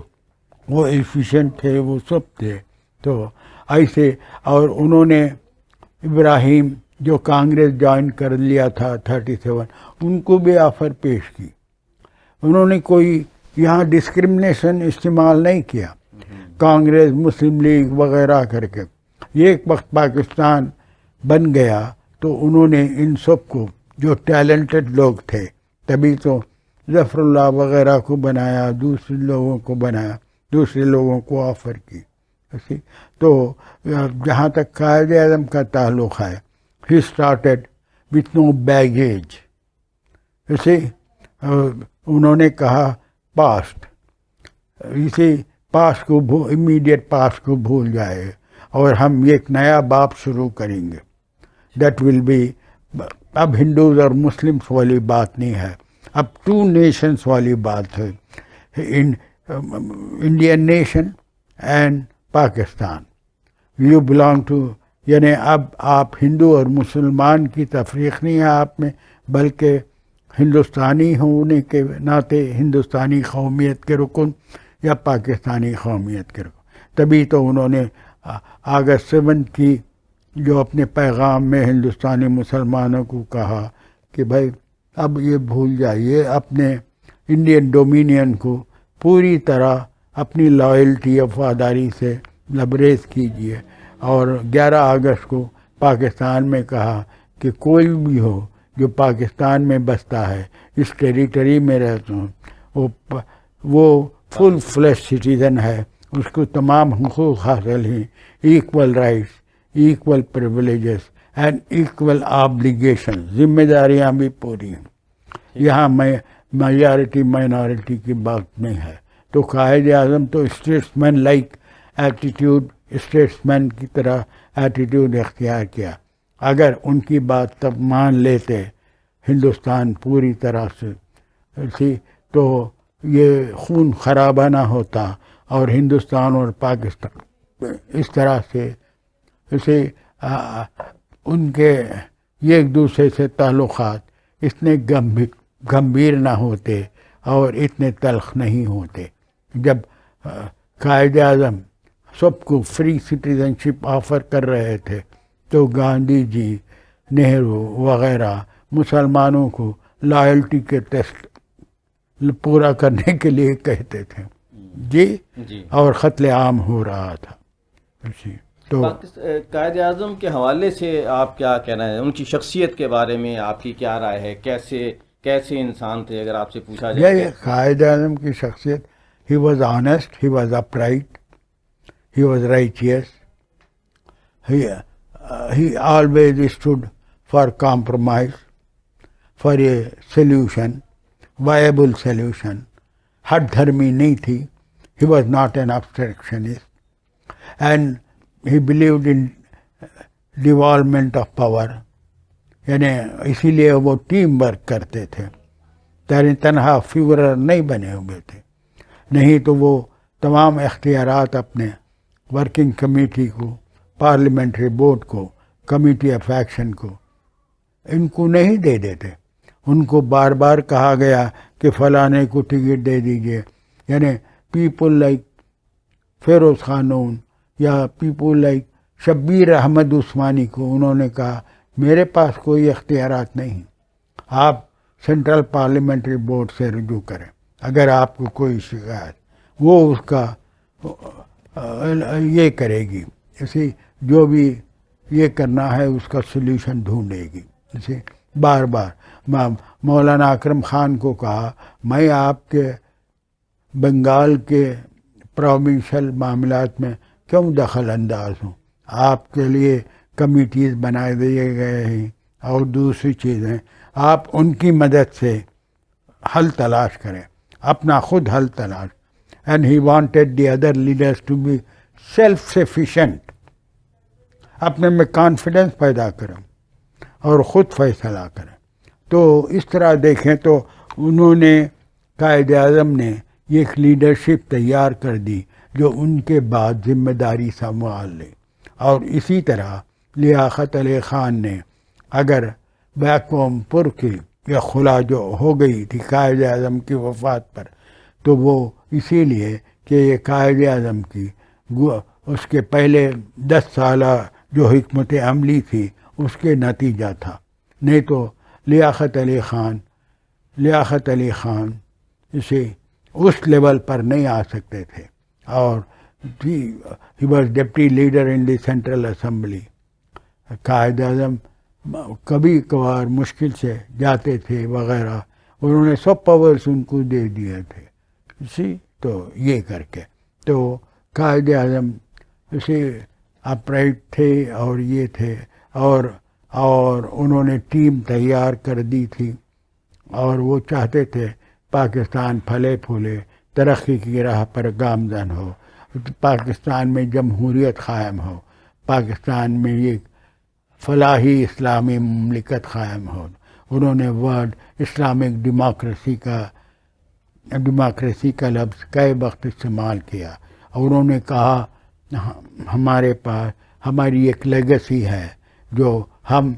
وہ ایفیشینٹ تھے، وہ سب تھے. تو ایسے، اور انہوں نے ابراہیم جو کانگریس جوائن کر لیا تھا 37، ان کو بھی آفر پیش کی. انہوں نے کوئی یہاں ڈسکرمنیشن استعمال نہیں کیا، کانگریس، مسلم لیگ وغیرہ کر کے. یہ ایک وقت پاکستان بن گیا تو انہوں نے ان سب کو، جو ٹیلنٹڈ لوگ تھے، تبھی تو ظفر اللہ وغیرہ کو بنایا، دوسرے لوگوں کو بنایا، دوسرے لوگوں کو آفر کی. تو جہاں تک قائد اعظم کا تعلق ہے، he started with know baggage. اسے انہوں نے کہا پاسٹ، اسی پاسٹ کو امیڈیٹ پاسٹ کو بھول جائے اور ہم ایک نیا باب شروع کریں گے. دیٹ ول بی، اب ہندوز اور مسلمس والی بات نہیں ہے، اب 2 نیشنز والی بات ہے. Indian nation and Pakistan, you belong to, یعنی اب آپ ہندو اور مسلمان کی تفریق نہیں ہے آپ میں، بلکہ ہندوستانی ہونے کے ناطے ہندوستانی قومیت کے رکن یا پاکستانی قومیت کے رکن. تبھی تو انہوں نے اگست 7 کی جو اپنے پیغام میں ہندوستانی مسلمانوں کو کہا کہ بھائی اب یہ بھول جائیے، اپنے انڈین ڈومینین کو پوری طرح اپنی لائلٹی، وفاداری سے لبریز کیجیے. اور 11 اگست کو پاکستان میں کہا کہ کوئی بھی ہو جو پاکستان میں بستا ہے، اس ٹیریٹری میں رہتا ہوں، وہ فل فلیش سٹیزن ہے، اس کو تمام حقوق حاصل ہیں، equal rights, equal privileges and equal obligation, ذمہ داریاں بھی پوری ہیں. یہاں میجارٹی مائنارٹی کی بات نہیں ہے. تو قائد اعظم تو اسٹیٹسمین لائک ایٹیٹیوڈ، اسٹیٹسمین کی طرح ایٹیٹیوڈ اختیار کیا. اگر ان کی بات تب مان لیتے ہندوستان پوری طرح سے، تو یہ خون خرابہ نہ ہوتا اور ہندوستان اور پاکستان اس طرح سے اسے ان کے ایک دوسرے سے تعلقات اتنے گمبھیر نہ ہوتے اور اتنے تلخ نہیں ہوتے. جب قائد اعظم سب کو فری سٹیزن شپ آفر کر رہے تھے تو گاندھی جی، نہرو وغیرہ مسلمانوں کو لائلٹی کے ٹیسٹ پورا کرنے کے لیے کہتے تھے. جی، اور قتل عام ہو رہا تھا. تو قائد اعظم کے حوالے سے آپ کیا کہنا ہے، ان کی شخصیت کے بارے میں آپ کی کیا رائے ہے، کیسے انسان تھے اگر آپ سے پوچھا جائے؟ یہ قائد اعظم کی شخصیت، he was honest, he was upright, he was righteous, he always stood for compromise, for a solution, viable solution. ہٹ دھرمی نہیں تھی. he was not an obstructionist and he believed in devolvement of power. یعنی اسی لیے وہ team work کرتے تھے، تنہا فیورر نہیں بنے ہوئے تھے. نہیں تو وہ تمام اختیارات اپنے ورکنگ کمیٹی کو، پارلیمنٹری بورڈ کو، کمیٹی آف ایکشن کو، ان کو نہیں دے دیتے. ان کو بار بار کہا گیا کہ فلانے کو ٹکٹ دے دیجئے. یعنی پیپل لائک فیروز خانون یا پیپل لائک شبیر احمد عثمانی کو انہوں نے کہا میرے پاس کوئی اختیارات نہیں، آپ سینٹرل پارلیمنٹری بورڈ سے رجوع کریں اگر آپ کو کوئی شکایت، وہ اس کا یہ کرے گی، اسی جو بھی یہ کرنا ہے اس کا سلیوشن ڈھونڈے گی۔ اسے بار بار مولانا اکرم خان کو کہا میں آپ کے بنگال کے پروونشل معاملات میں کیوں دخل انداز ہوں، آپ کے لیے کمیٹیز بنائے دیے گئے ہیں اور دوسری چیزیں، آپ ان کی مدد سے حل تلاش کریں، اپنا خود حل تلاش۔ And he wanted the other leaders to be self sufficient, اپنے میں کانفیڈنس پیدا کریں اور خود فیصلہ کریں۔ تو اس طرح دیکھیں تو انہوں نے قائد اعظم نے ایک لیڈرشپ تیار کر دی جو ان کے بعد ذمہ داری سنبھال لے، اور اسی طرح لیاقت علی خان نے اگر بیکوم پور کی یا خلا جو ہو گئی تھی قائد اعظم کی وفات پر، تو وہ اسی لیے کہ یہ قائد اعظم کی اس کے پہلے 10 سالہ جو حکمت عملی تھی اس کے نتیجہ تھا، نہیں تو لیاقت علی خان اسے اس لیول پر نہیں آ سکتے تھے۔ اور he was deputy leader in the central assembly, Quaid Azam کبھی کبھار مشکل سے جاتے تھے وغیرہ، انہوں نے سب پاورز ان کو دے دیے تھے، اسی تو یہ کر کے تو قائد اعظم اسے اپرائٹ تھے اور یہ تھے، اور انہوں نے ٹیم تیار کر دی تھی، اور وہ چاہتے تھے پاکستان پھلے پھولے، ترقی کی راہ پر گامزن ہو، پاکستان میں جمہوریت قائم ہو، پاکستان میں یہ فلاحی اسلامی مملکت قائم ہو۔ انہوں نے ورڈ اسلامک ڈیموکریسی کا لفظ کئی وقت استعمال کیا، اور انہوں نے کہا ہمارے پاس ہماری ایک لیگسی ہے جو ہم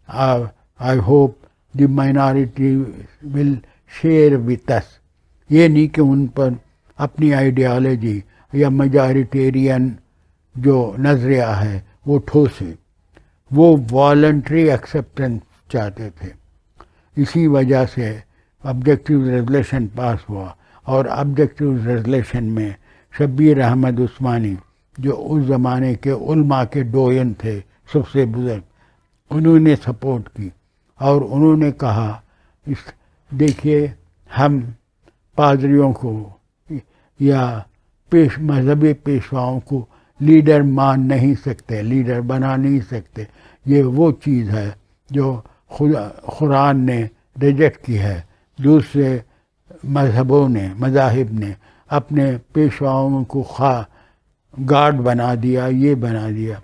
I hope the minority will share with us, یہ نہیں کہ ان پر اپنی آئیڈیالوجی یا میجارٹیرین جو نظریہ ہے وہ ٹھوسے، وہ والنٹری ایکسیپٹنس چاہتے تھے۔ اسی وجہ سے آبجیکٹیو ریزولوشن پاس ہوا، اور آبجیکٹیو ریزولوشن میں شبیر احمد عثمانی جو اس زمانے کے علماء کے ڈوین تھے، سب سے بزرگ، انہوں نے سپورٹ کی، اور انہوں نے کہا دیکھیے ہم پادریوں کو یا مذہبی پیشواؤں کو لیڈر مان نہیں سکتے، لیڈر بنا نہیں سکتے، یہ وہ چیز ہے جو قرآن نے ریجیکٹ کی ہے، دوسرے مذاہب نے اپنے پیشواؤں کو گارڈ بنا دیا، یہ بنا دیا،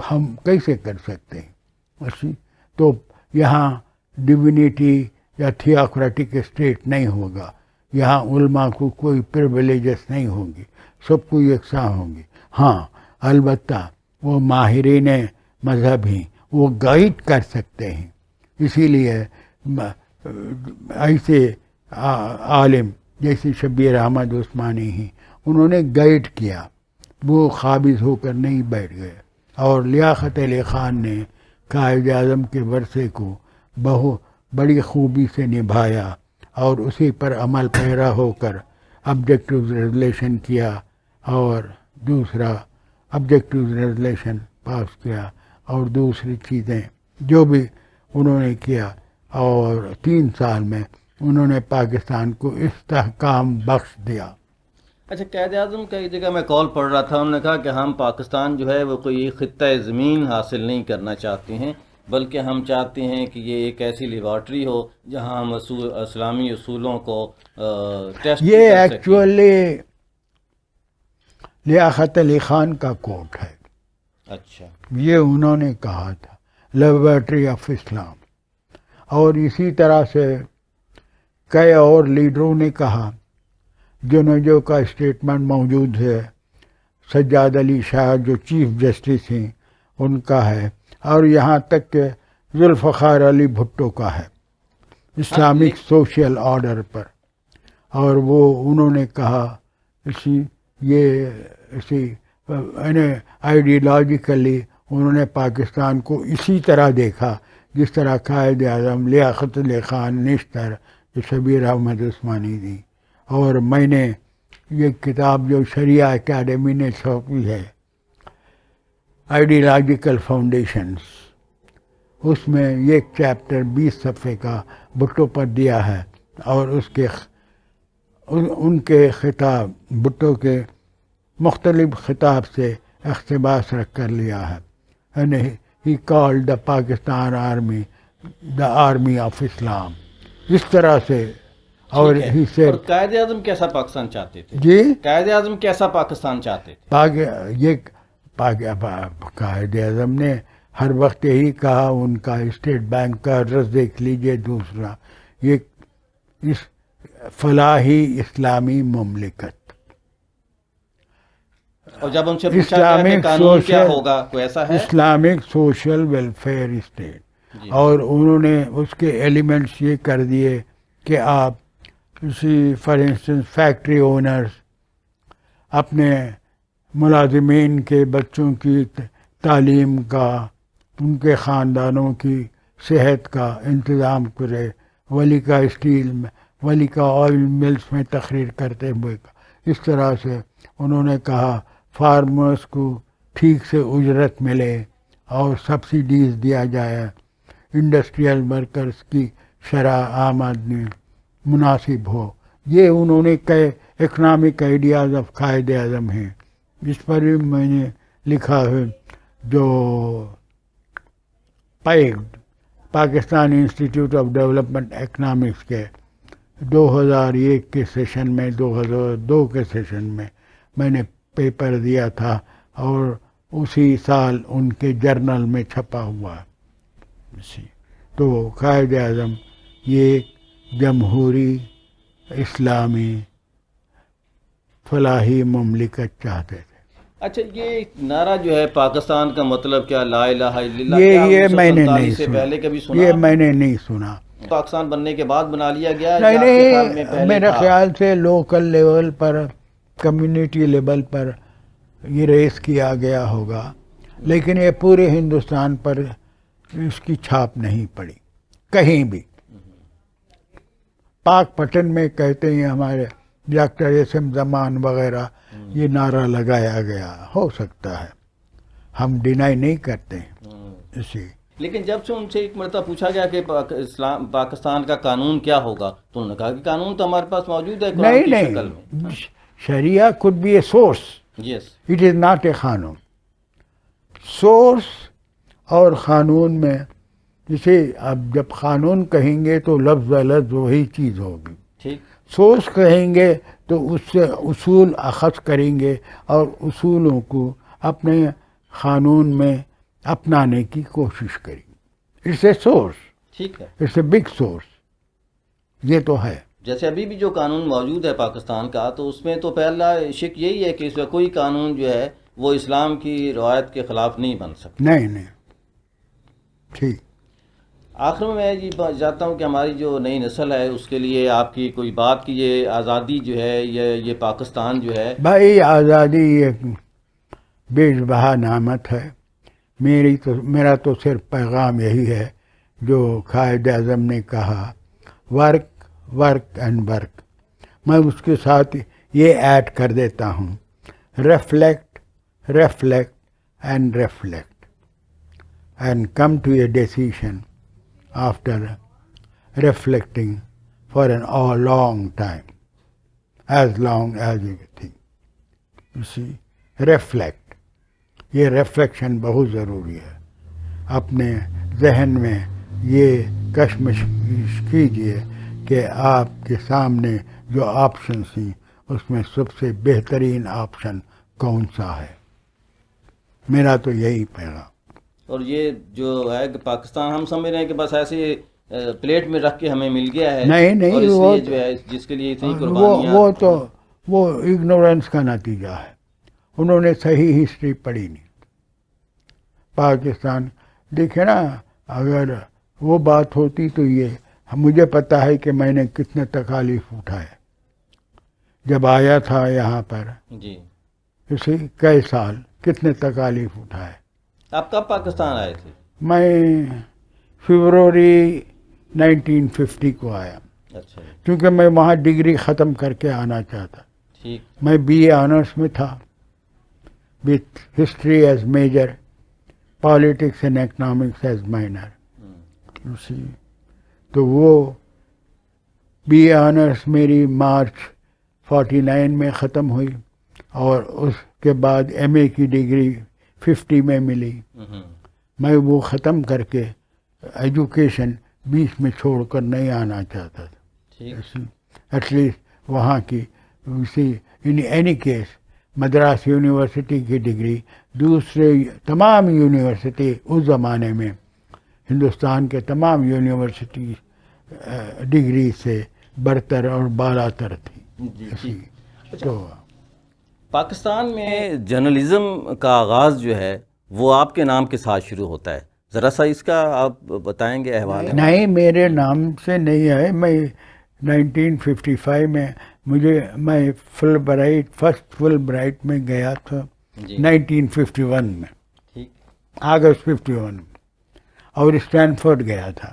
ہم کیسے کر سکتے ہیں؟ تو یہاں ڈیوینٹی یا تھیوکریٹک اسٹیٹ نہیں ہوگا، یہاں علماء کو کوئی پریویلیجز نہیں ہوں گی، سب کو یکساں ہوں گی۔ ہاں البتہ وہ ماہرین مذہب ہیں، وہ گائیڈ کر سکتے ہیں، اسی لیے ایسے عالم جیسے شبیر احمد عثمانی ہیں، انہوں نے گائیڈ کیا، وہ قابض ہو کر نہیں بیٹھ گئے۔ اور لیاقت علی خان نے قائد اعظم کے ورثے کو بڑی خوبی سے نبھایا، اور اسی پر عمل پیرا ہو کر آبجیکٹیو ریزولوشن کیا، اور دوسرا آبجیکٹیو ریزولوشن پاس کیا، اور دوسری چیزیں جو بھی انہوں نے کیا، اور 3 سال میں انہوں نے پاکستان کو استحکام بخش دیا۔ اچھا، قائد اعظم کا ایک جگہ میں کال پڑھ رہا تھا، انہوں نے کہا کہ ہم پاکستان جو ہے وہ کوئی خطہ زمین حاصل نہیں کرنا چاہتے ہیں، بلکہ ہم چاہتے ہیں کہ یہ ایک ایسی لیبارٹری ہو جہاں ہم اسلامی اصولوں کو ٹیسٹ یہ ایکچولی لیاقت علی خان کا کوٹ ہے۔ اچھا، یہ انہوں نے کہا تھا لیبارٹری آف اسلام، اور اسی طرح سے کئی اور لیڈروں نے کہا، جو کا اسٹیٹمنٹ موجود ہے، سجاد علی شاہ جو چیف جسٹس ہیں ان کا ہے، اور یہاں تک کہ ذوالفقار علی بھٹو کا ہے اسلامک سوشل آرڈر پر، اور وہ انہوں نے کہا اسی یعنی آئیڈیالوجیکلی انہوں نے پاکستان کو اسی طرح دیکھا جس طرح قائد اعظم لیاقت علی خان نشتر شبیر احمد عثمانی دی. اور میں نے یہ کتاب جو شریعہ اکیڈمی نے چھاپی ہے آئیڈیالوجیکل فاؤنڈیشنز، اس میں ایک چیپٹر 20 صفحے کا بھٹو پر دیا ہے، اور اس کے ان کے خطاب، بھٹو کے مختلف خطاب سے اقتباس رکھ کر لیا ہے. And he called the Pakistan army the army of Islam. اس طرح سے. اور he said قائد اعظم کیسا پاکستان چاہتے تھے؟ جی قائد اعظم کیسا پاکستان چاہتے تھے؟ یہ قائد اعظم نے ہر وقت یہی کہا، ان کا اسٹیٹ بینک کا ایڈریس دیکھ لیجئے. دوسرا یہ اس فلاحی اسلامی مملکت، اور جب ان سے پوچھا گیا کہ قانون کیا ہوگا، کوئی ایسا ہے؟ Islamic social welfare state. اور انہوں نے اس کے ایلیمنٹس یہ کر دیے کہ آپ کسی فار انسٹنس فیکٹری اونرز اپنے ملازمین کے بچوں کی تعلیم کا، ان کے خاندانوں کی صحت کا انتظام کرے. ولی کا اسٹیل میں، ولی کا آئل ملز میں تقریر کرتے ہوئے اس طرح سے انہوں نے کہا فارمرز کو ٹھیک سے اجرت ملے اور سبسڈیز دیا جائے، انڈسٹریل ورکرز کی شرح آمدنی مناسب ہو. یہ انہوں نے کئی economic ideas of Quaid Azam ہیں. اس پر بھی میں نے لکھا ہے، جو پیگڈ Pakistan institute of development economics کے 2001 کے سیشن میں، 2002 کے سیشن میں میں نے پیپر دیا تھا، اور اسی سال ان کے جرنل میں چھپا ہوا. تو قائد اعظم یہ جمہوری اسلامی فلاحی مملکت چاہتے تھے. اچھا، یہ نعرہ جو ہے پاکستان کا مطلب کیا، لا الہ الا اللہ، یہ میں نے نہیں سے سنا، پہلے کبھی سنا؟ یہ میں نے نہیں سنا. پاکستان بننے کے بعد بنا لیا گیا؟ نہیں، میرے خیال سے لوکل لیول پر، کمیونٹی لیول پر یہ ریس کیا گیا ہوگا، لیکن یہ پورے ہندوستان پر اس کی چھاپ نہیں پڑی کہیں بھی. پاک پٹن میں کہتے ہیں ہمارے ڈاکٹر اسم زمان وغیرہ یہ نعرہ لگایا گیا، ہو سکتا ہے، ہم ڈینائی نہیں کرتے اسی. لیکن جب سے ان سے ایک مرتبہ پوچھا گیا کہ پاکستان کا قانون کیا ہوگا، تو انہوں نے کہا کہ قانون تو ہمارے پاس موجود ہے قرآن کی شکل میں. شریعہ could be a source. Yes. It is not a قانون. سورس اور قانون میں جسے اب جب قانون کہیں گے تو لفظ لفظ وہی چیز ہوگی. ٹھیک. سورس کہیں گے تو اس سے اصول اخذ کریں گے اور اصولوں کو اپنے قانون میں اپنانے کی کوشش کریں گے. It's a source. ٹھیک ہے. It's a big source. یہ تو ہے. جیسے ابھی بھی جو قانون موجود ہے پاکستان کا، تو اس میں تو پہلا شک یہی ہے کہ اس میں کوئی قانون جو ہے وہ اسلام کی روایت کے خلاف نہیں بن سکتا. نہیں. ٹھیک. آخر میں یہ چاہتا ہوں کہ ہماری جو نئی نسل ہے اس کے لیے آپ کی کوئی بات کی، یہ آزادی جو ہے، یہ پاکستان جو ہے. بھائی آزادی ایک بے بہا نعمت ہے. میرا تو صرف پیغام یہی ہے جو قائد اعظم نے کہا، ورک ورک اینڈ ورک. میں اس کے ساتھ یہ ایڈ کر دیتا ہوں، reflect reflect and reflect and come to a decision after reflecting for a long time, as long as you think. You see, reflect. یہ ریفلیکشن بہت ضروری ہے. اپنے ذہن میں یہ کشمکش کیجئے کہ آپ کے سامنے جو آپشنس ہیں اس میں سب سے بہترین آپشن کون سا ہے. میرا تو یہی پیغام. اور یہ جو ہے کہ پاکستان ہم سمجھ رہے ہیں کہ بس ایسے پلیٹ میں رکھ کے ہمیں مل گیا ہے. نہیں اور اس وہ لیے جو ہے جس کے لیے اتنی قربانیاں، وہ اگنورنس کا نتیجہ ہے. انہوں نے صحیح ہسٹری پڑھی نہیں. پاکستان دیکھیں نا، اگر وہ بات ہوتی تو یہ مجھے پتا ہے کہ میں نے کتنے تکالیف اٹھائے جب آیا تھا یہاں پر. جی. اسی کئی سال کتنے تکالیف اٹھائے. آپ کب پاکستان آئے تھے؟ میں فروری 1950 کو آیا، اچھا کیونکہ میں وہاں ڈگری ختم کر کے آنا چاہتا. ٹھیک. میں بی اے آنرس میں تھا with history as major, politics and economics as minor. تو وہ بی اے آنرس میری مارچ 49 میں ختم ہوئی، اور اس کے بعد ایم اے کی ڈگری 50 میں ملی. میں وہ ختم کر کے ایجوکیشن بیچ میں چھوڑ کر نہیں آنا چاہتا تھا. ایٹ لیسٹ وہاں کی in any case Madras university کی ڈگری دوسرے تمام یونیورسٹی اس زمانے میں ہندوستان کے تمام یونیورسٹی ڈگری سے برتر اور بالا تر تھی. تو پاکستان میں جرنلزم کا آغاز جو ہے وہ آپ کے نام کے ساتھ شروع ہوتا ہے، ذرا سا اس کا آپ بتائیں گے احوال؟ نہیں، میرے نام سے نہیں ہے. میں 1955 میں میں فل برائٹ فرسٹ فل برائٹ میں گیا تھا 1951 میں، اگست 51 میں، اور اسٹینفورڈ گیا تھا.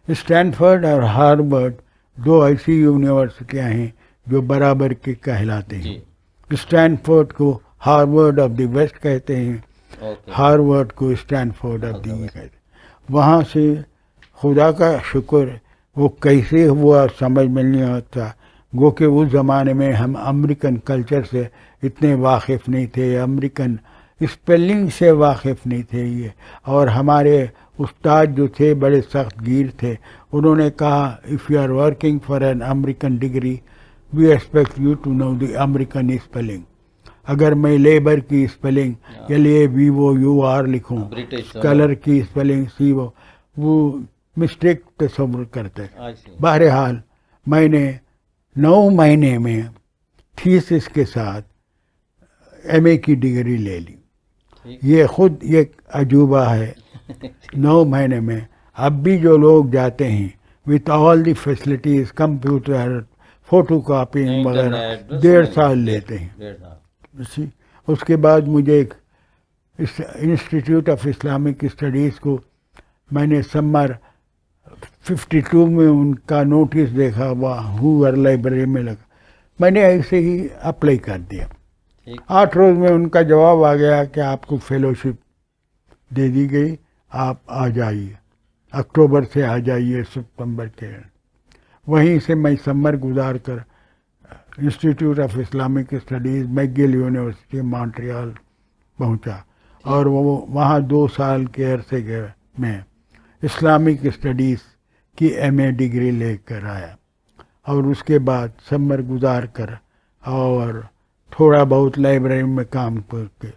اسٹینفورڈ اور ہارورڈ دو ایسی یونیورسٹیاں ہیں جو برابر کے کہلاتے ہیں. اسٹینفورڈ کو ہارورڈ آف دی ویسٹ کہتے ہیں، ہارورڈ کو اسٹینفورڈ آف دی ایسٹ کہتے ہیں. وہاں سے خدا کا شکر وہ کیسے ہوا سمجھ میں نہیں آتا، گو کہ اس زمانے میں ہم امریکن کلچر سے اتنے واقف نہیں تھے، امریکن اسپیلنگ سے واقف نہیں تھے یہ. اور ہمارے استاد جو تھے بڑے سخت گیر تھے. انہوں نے کہا if you are working for an American degree we expect you to know the American spelling. اگر میں لیبر کی اسپیلنگ LABOUR لکھوں، کلر کی اسپیلنگ CO، وہ مسٹیک تصور کرتے. بہرحال میں نے 9 مہینے میں تھیسس کے ساتھ MA کی ڈگری لے لی. یہ خود ایک عجوبہ ہے. 9 مہینے میں اب بھی جو لوگ جاتے ہیں with all the facilities, computer, photo copying وغیرہ، 1.5 سال لیتے ہیں. اس کے بعد مجھے ایک انسٹیٹیوٹ آف اسلامک اسٹڈیز کو میں نے سمر 52 میں ان کا نوٹس دیکھا، ہوور لائبریری میں لگا. میں نے ایسے ہی اپلائی کر دیا. 8 روز میں ان کا جواب آ گیا کہ آپ کو فیلوشپ دے دی گئی، آپ آ جائیے، اکتوبر سے آ جائیے ستمبر کے. وہیں سے میں سمر گزار کر institute of Islamic studies McGill university Montreal پہنچا، اور وہاں 2 سال کے عرصے میں اسلامک اسٹڈیز کی MA ڈگری لے کر آیا. اور اس کے بعد سمر گزار کر اور تھوڑا بہت لائبریری میں کام کر کے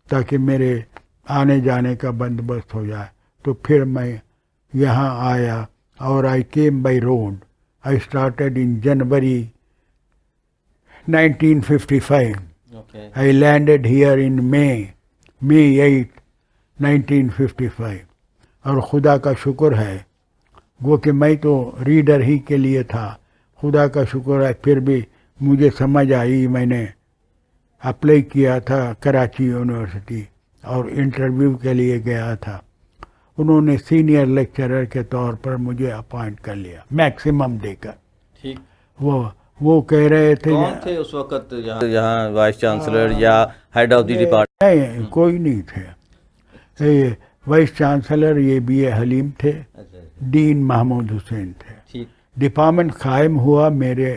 تاکہ میرے آنے جانے کا بندوبست ہو جائے. تو پھر میں یہاں آیا اور I came by road. I started in January 1955. I landed here in May 8, 1955. اور خدا کا شکر ہے، وہ کہ میں تو ریڈر ہی کے لیے تھا، خدا کا شکر ہے پھر بھی مجھے سمجھ آئی. میں نے اپلائی کیا تھا کراچی یونیورسٹی اور انٹرویو کے لیے گیا تھا. انہوں نے سینئر لیکچرر کے طور پر مجھے اپوائنٹ کر لیا میکسیمم دے کر. ٹھیک. وہ کہہ رہے تھے. کون تھے اس وقت یہاں وائس چانسلر یا ہیڈ آف دی ڈپارٹمنٹ؟ نہیں، کوئی نہیں تھے. وائس چانسلر یہ BA حلیم تھے، ڈین محمود حسین تھے. ڈپارٹمنٹ قائم ہوا میرے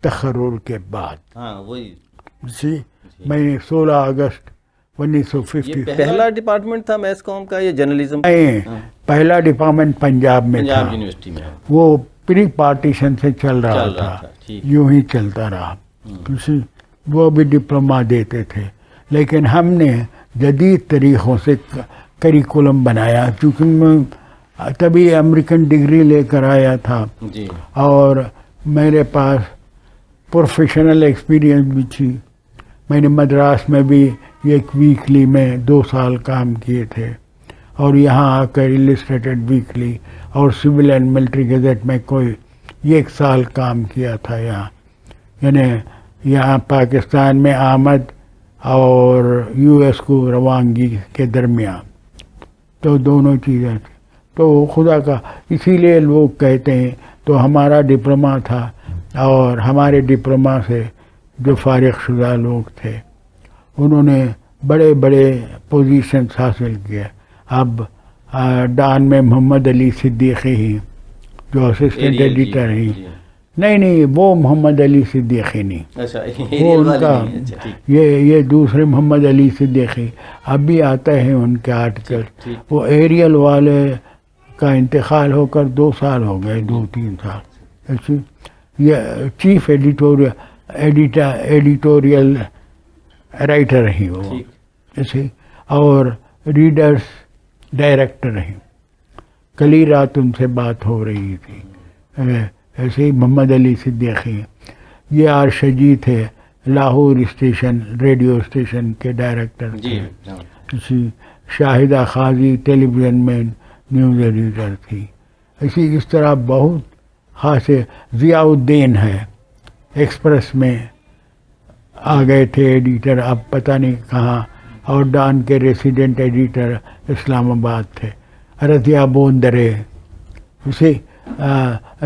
تقرر کے بعد. ہاں وہی. میں نے 16 اگست 1950. پہلا ڈپارٹمنٹ تھا میس کام کا یا جرنلزم؟ پہلا ڈپارٹمنٹ پنجاب میں تھا، یونیورسٹی میں. وہ پری پارٹیشن سے چل رہا تھا، یوں ہی چلتا رہا. وہ بھی ڈپلوما دیتے تھے، لیکن ہم نے جدید طریقوں سے کریکولم بنایا، چونکہ میں تبھی امریکن ڈگری لے کر آیا تھا اور میرے پاس پروفیشنل ایکسپیرینس بھی تھی. میں نے مدراس میں بھی ایک ویکلی میں 2 سال کام کیے تھے، اور یہاں آ کر السٹریٹڈ ویکلی اور سول اینڈ ملٹری گزٹ میں کوئی 1 سال کام کیا تھا یہاں. یعنی یہاں پاکستان میں آمد اور یو ایس کو روانگی کے درمیان، تو دونوں چیزیں تھیں. تو خدا کا اسی لیے لوگ کہتے ہیں. تو ہمارا ڈپلوما تھا، اور ہمارے ڈپلوما سے جو فارغ شدہ لوگ تھے انہوں نے بڑے بڑے پوزیشنز حاصل کیے. اب ڈان میں محمد علی صدیقی ہی جو اسسٹنٹ ایڈیٹر ہیں. نہیں وہ محمد علی صدیقی نہیں، اچھا وہ ان کا یہ دوسرے محمد علی صدیقی. اب بھی آتا ہے ان کے آرٹیکل. وہ ایریل والے کا انتقال ہو کر 2 سال ہو گئے، 2-3 سال. اچھا، یہ چیف ایڈیٹوریل رائٹر ہیں وہ، ایسے، اور ریڈرز ڈائریکٹر ہیں. کل ہی رات ان سے بات ہو رہی تھی. ایسے ہی محمد علی صدیقی. یہ آرشجی تھے، لاہور اسٹیشن ریڈیو اسٹیشن کے ڈائریکٹر تھے. اسی شاہدہ قاضی ٹیلی ویژن میں نیوز ایڈیٹر تھی. اس طرح بہت خاصے. ضیاء الدین ہے، ایکسپریس میں آ گئے تھے ایڈیٹر، اب پتہ نہیں کہاں. اور ڈان کے ریسیڈنٹ ایڈیٹر اسلام آباد تھے. رضیہ بوندرے، اسے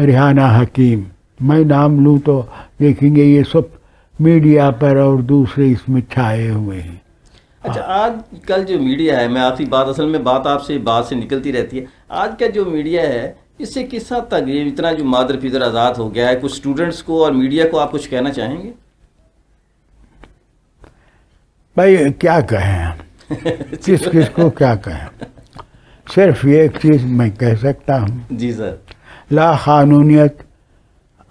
ریحانہ حکیم. میں نام لوں تو دیکھیں گے یہ سب میڈیا پر اور دوسرے اس میں چھائے ہوئے ہیں. اچھا، آج کل جو میڈیا ہے، میں آخری بات، اصل میں بات آپ سے بات سے نکلتی رہتی ہے، آج کا جو میڈیا ہے اس سے کس حد تک یہ اتنا جو مادر پیدر آزاد ہو گیا ہے، کچھ اسٹوڈنٹس کو اور میڈیا کو آپ کچھ کہنا چاہیں گے؟ بھائی کیا کہیں، کس کو کیا کہیں. صرف یہ ایک چیز میں کہہ سکتا ہوں، جی سر. لا قانونیت،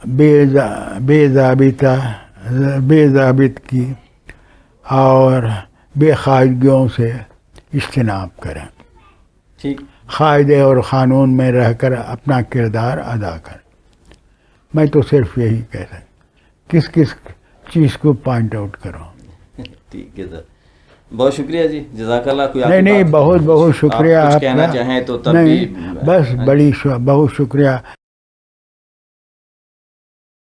بے ضابط کی اور بے قاعدگیوں سے اجتناب کریں. ٹھیک. قاعدے اور قانون میں رہ کر اپنا کردار ادا کریں. میں تو صرف یہی کہہ سکتا، کس چیز کو پوائنٹ آؤٹ کروں. ٹھیک ہے سر، بہت شکریہ جی، جزاک اللہ. کوئی نہیں بہت شکریہ. آپ کچھ کہنا چاہیں تو تب بھی بس بہت شکریہ.